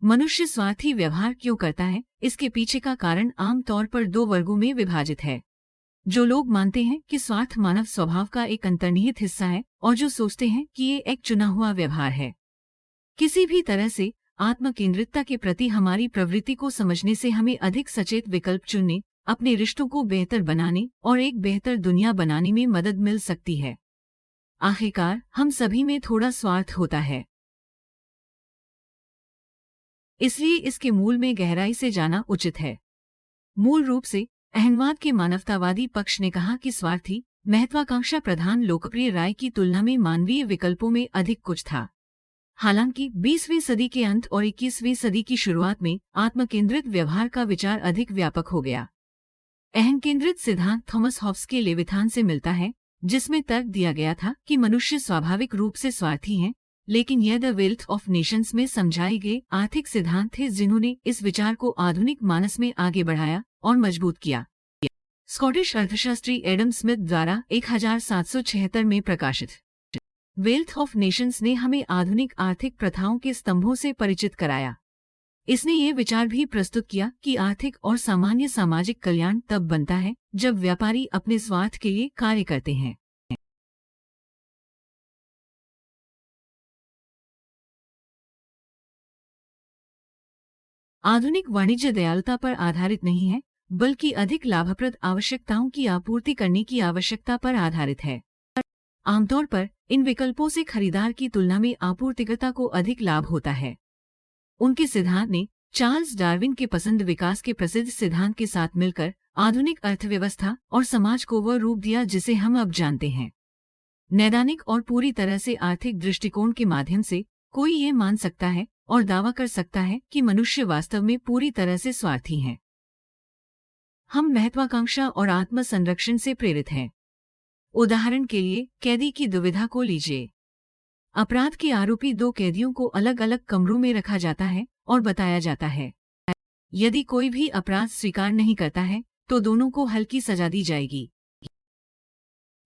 मनुष्य स्वार्थी व्यवहार क्यों करता है, इसके पीछे का कारण आमतौर पर दो वर्गों में विभाजित है। जो लोग मानते हैं कि स्वार्थ मानव स्वभाव का एक अंतर्निहित हिस्सा है और जो सोचते हैं कि ये एक चुना हुआ व्यवहार है। किसी भी तरह से आत्म केंद्रितता के प्रति हमारी प्रवृत्ति को समझने से हमें अधिक सचेत विकल्प चुनने, अपने रिश्तों को बेहतर बनाने और एक बेहतर दुनिया बनाने में मदद मिल सकती है। आखिरकार हम सभी में थोड़ा स्वार्थ होता है, इसलिए इसके मूल में गहराई से जाना उचित है। मूल रूप से अहंवाद के मानवतावादी पक्ष ने कहा कि स्वार्थी, महत्वाकांक्षा प्रधान लोकप्रिय राय की तुलना में मानवीय विकल्पों में अधिक कुछ था। हालांकि 20वीं सदी के अंत और 21वीं सदी की शुरुआत में आत्मकेंद्रित व्यवहार का विचार अधिक व्यापक हो गया। अहंकेंद्रित सिद्धांत थॉमस हॉब्स के लेविथान से मिलता है, जिसमें तर्क दिया गया था कि मनुष्य स्वाभाविक रूप से स्वार्थी हैं, लेकिन यह द वेल्थ ऑफ नेशंस में समझाए गए आर्थिक सिद्धांत थे जिन्होंने इस विचार को आधुनिक मानस में आगे बढ़ाया और मजबूत किया। स्कॉटिश अर्थशास्त्री एडम स्मिथ द्वारा 1776 में प्रकाशित वेल्थ ऑफ नेशंस ने हमें आधुनिक आर्थिक प्रथाओं के स्तंभों से परिचित कराया। इसने ये विचार भी प्रस्तुत किया कि आर्थिक और सामान्य सामाजिक कल्याण तब बनता है जब व्यापारी अपने स्वार्थ के लिए कार्य करते हैं। आधुनिक वाणिज्य दयालुता पर आधारित नहीं है, बल्कि अधिक लाभप्रद आवश्यकताओं की आपूर्ति करने की आवश्यकता पर आधारित है। आमतौर पर इन विकल्पों से खरीदार की तुलना में आपूर्तिकर्ता को अधिक लाभ होता है। उनके सिद्धांत ने चार्ल्स डार्विन के पसंद विकास के प्रसिद्ध सिद्धांत के साथ मिलकर आधुनिक अर्थव्यवस्था और समाज को वह रूप दिया जिसे हम अब जानते हैं। नैदानिक और पूरी तरह से आर्थिक दृष्टिकोण के माध्यम से कोई ये मान सकता है और दावा कर सकता है कि मनुष्य वास्तव में पूरी तरह से स्वार्थी हैं। हम महत्वाकांक्षा और आत्म संरक्षण से प्रेरित हैं। उदाहरण के लिए कैदी की दुविधा को लीजिए। अपराध के आरोपी दो कैदियों को अलग अलग कमरों में रखा जाता है और बताया जाता है, यदि कोई भी अपराध स्वीकार नहीं करता है तो दोनों को हल्की सजा दी जाएगी।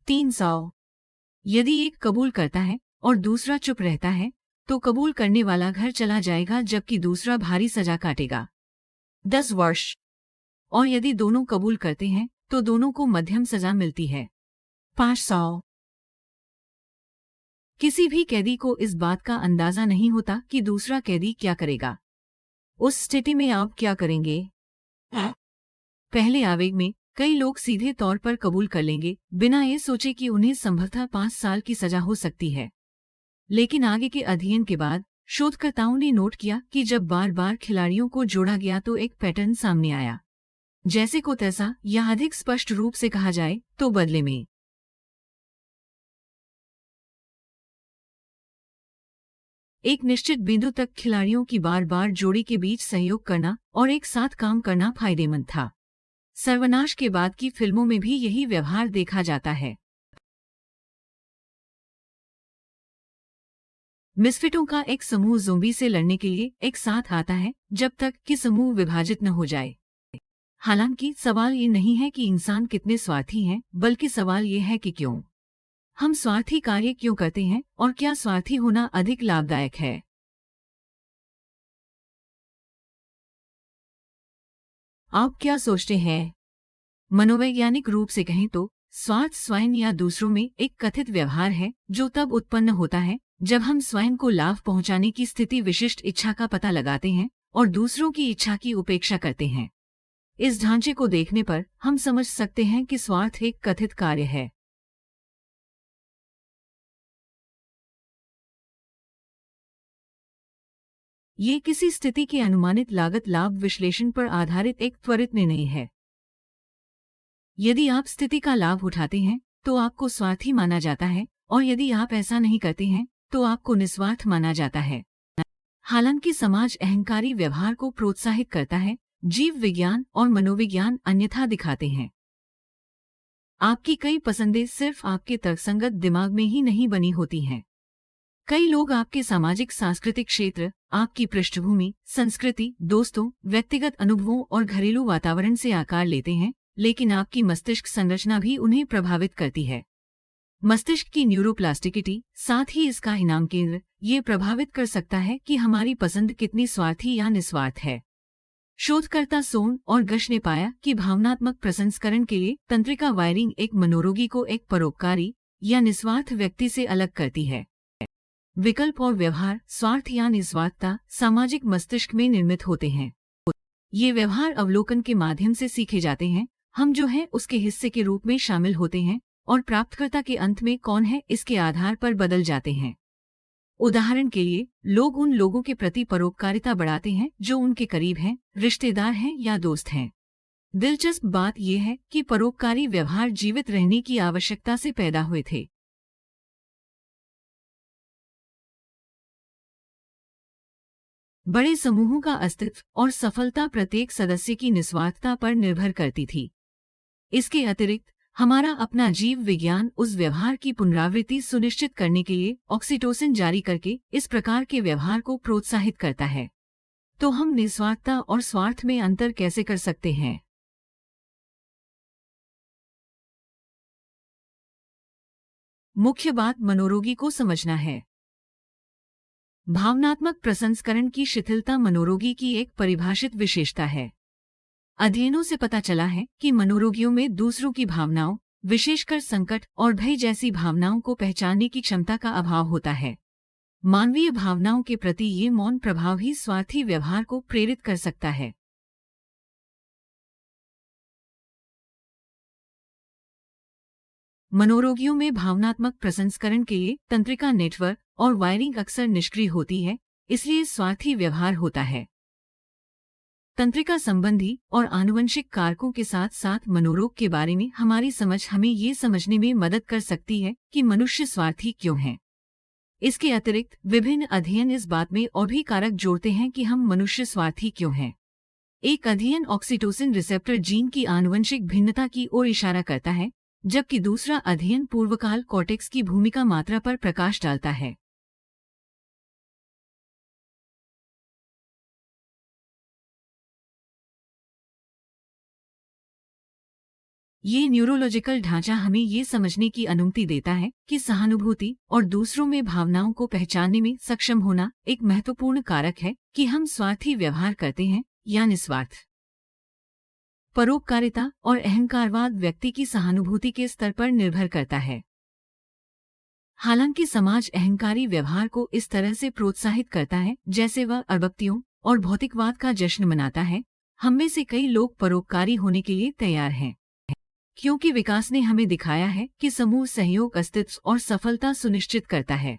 300। यदि एक कबूल करता है और दूसरा चुप रहता है तो कबूल करने वाला घर चला जाएगा जबकि दूसरा भारी सजा काटेगा, 10 वर्ष। और यदि दोनों कबूल करते हैं तो दोनों को मध्यम सजा मिलती है, 500। किसी भी कैदी को इस बात का अंदाजा नहीं होता कि दूसरा कैदी क्या करेगा। उस स्थिति में आप क्या करेंगे? पहले आवेग में कई लोग सीधे तौर पर कबूल कर लेंगे, बिना ये सोचे कि उन्हें संभवतः 5 साल की सजा हो सकती है। लेकिन आगे के अध्ययन के बाद शोधकर्ताओं ने नोट किया कि जब बार बार खिलाड़ियों को जोड़ा गया तो एक पैटर्न सामने आया। जैसे को तैसा, या अधिक स्पष्ट रूप से कहा जाए तो बदले में एक निश्चित बिंदु तक खिलाड़ियों की बार बार जोड़ी के बीच सहयोग करना और एक साथ काम करना फायदेमंद था। सर्वनाश के बाद की फिल्मों में भी यही व्यवहार देखा जाता है। मिसफिटों का एक समूह ज़ोंबी से लड़ने के लिए एक साथ आता है जब तक कि समूह विभाजित न हो जाए। हालांकि सवाल ये नहीं है कि इंसान कितने स्वार्थी हैं, बल्कि सवाल ये है कि क्यों हम स्वार्थी कार्य क्यों करते हैं और क्या स्वार्थी होना अधिक लाभदायक है। आप क्या सोचते हैं? मनोवैज्ञानिक रूप से कहें तो स्वार्थ स्वयं या दूसरों में एक कथित व्यवहार है जो तब उत्पन्न होता है जब हम स्वयं को लाभ पहुंचाने की स्थिति विशिष्ट इच्छा का पता लगाते हैं और दूसरों की इच्छा की उपेक्षा करते हैं। इस ढांचे को देखने पर हम समझ सकते हैं कि स्वार्थ एक कथित कार्य है। ये किसी स्थिति के अनुमानित लागत लाभ विश्लेषण पर आधारित एक त्वरित निर्णय है। यदि आप स्थिति का लाभ उठाते हैं तो आपको स्वार्थी माना जाता है और यदि आप ऐसा नहीं करते हैं तो आपको निस्वार्थ माना जाता है। हालांकि समाज अहंकारी व्यवहार को प्रोत्साहित करता है, जीव विज्ञान और मनोविज्ञान अन्यथा दिखाते हैं। आपकी कई पसंदें सिर्फ आपके तर्कसंगत दिमाग में ही नहीं बनी होती हैं। कई लोग आपके सामाजिक सांस्कृतिक क्षेत्र, आपकी पृष्ठभूमि, संस्कृति, दोस्तों, व्यक्तिगत अनुभवों और घरेलू वातावरण से आकार लेते हैं, लेकिन आपकी मस्तिष्क संरचना भी उन्हें प्रभावित करती है। मस्तिष्क की न्यूरोप्लास्टिसिटी, साथ ही इसका इनाम केंद्र, ये प्रभावित कर सकता है कि हमारी पसंद कितनी स्वार्थी या निस्वार्थ है। शोधकर्ता सोन और गश ने पाया कि भावनात्मक प्रसंस्करण के लिए तंत्रिका वायरिंग एक मनोरोगी को एक परोपकारी या निस्वार्थ व्यक्ति से अलग करती है। विकल्प और व्यवहार, स्वार्थ या निस्वार्थता सामाजिक मस्तिष्क में निर्मित होते हैं। ये व्यवहार अवलोकन के माध्यम से सीखे जाते हैं। हम जो हैं उसके हिस्से के रूप में शामिल होते हैं और प्राप्तकर्ता के अंत में कौन है इसके आधार पर बदल जाते हैं। उदाहरण के लिए, लोग उन लोगों के प्रति परोपकारिता बढ़ाते हैं जो उनके करीब हैं, रिश्तेदार हैं या दोस्त हैं। दिलचस्प बात यह है कि परोपकारी व्यवहार जीवित रहने की आवश्यकता से पैदा हुए थे। बड़े समूहों का अस्तित्व और सफलता प्रत्येक सदस्य की निस्वार्थता पर निर्भर करती थी। इसके अतिरिक्त हमारा अपना जीव विज्ञान उस व्यवहार की पुनरावृत्ति सुनिश्चित करने के लिए ऑक्सीटोसिन जारी करके इस प्रकार के व्यवहार को प्रोत्साहित करता है। तो हम निस्वार्थता और स्वार्थ में अंतर कैसे कर सकते हैं? मुख्य बात मनोरोगी को समझना है। भावनात्मक प्रसंस्करण की शिथिलता मनोरोगी की एक परिभाषित विशेषता है। अध्ययनों से पता चला है कि मनोरोगियों में दूसरों की भावनाओं, विशेषकर संकट और भय जैसी भावनाओं को पहचानने की क्षमता का अभाव होता है। मानवीय भावनाओं के प्रति ये मौन प्रभाव ही स्वार्थी व्यवहार को प्रेरित कर सकता है। मनोरोगियों में भावनात्मक प्रसंस्करण के लिए तंत्रिका नेटवर्क और वायरिंग अक्सर निष्क्रिय होती है, इसलिए स्वार्थी व्यवहार होता है। तंत्रिका संबंधी और आनुवंशिक कारकों के साथ साथ मनोरोग के बारे में हमारी समझ हमें ये समझने में मदद कर सकती है कि मनुष्य स्वार्थी क्यों हैं। इसके अतिरिक्त विभिन्न अध्ययन इस बात में और भी कारक जोड़ते हैं कि हम मनुष्य स्वार्थी क्यों हैं। एक अध्ययन ऑक्सीटोसिन रिसेप्टर जीन की आनुवंशिक भिन्नता की ओर इशारा करता है, जबकि दूसरा अध्ययन पूर्वकाल कॉर्टेक्स की भूमिका मात्रा पर प्रकाश डालता है। ये न्यूरोलॉजिकल ढांचा हमें ये समझने की अनुमति देता है कि सहानुभूति और दूसरों में भावनाओं को पहचानने में सक्षम होना एक महत्वपूर्ण कारक है कि हम स्वार्थी व्यवहार करते हैं या निस्वार्थ। परोपकारिता और अहंकारवाद व्यक्ति की सहानुभूति के स्तर पर निर्भर करता है। हालांकि समाज अहंकारी व्यवहार को इस तरह से प्रोत्साहित करता है जैसे वह अरबपतियों और भौतिकवाद का जश्न मनाता है, हम में से कई लोग परोपकारी होने के लिए तैयार हैं, क्योंकि विकास ने हमें दिखाया है कि समूह सहयोग अस्तित्व और सफलता सुनिश्चित करता है।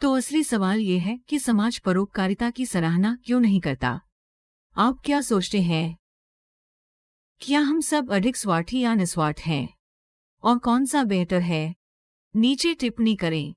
तो असली सवाल ये है कि समाज परोपकारिता की सराहना क्यों नहीं करता? आप क्या सोचते हैं? क्या हम सब अधिक स्वार्थी या निस्वार्थ हैं? और कौन सा बेहतर है? नीचे टिप्पणी करें।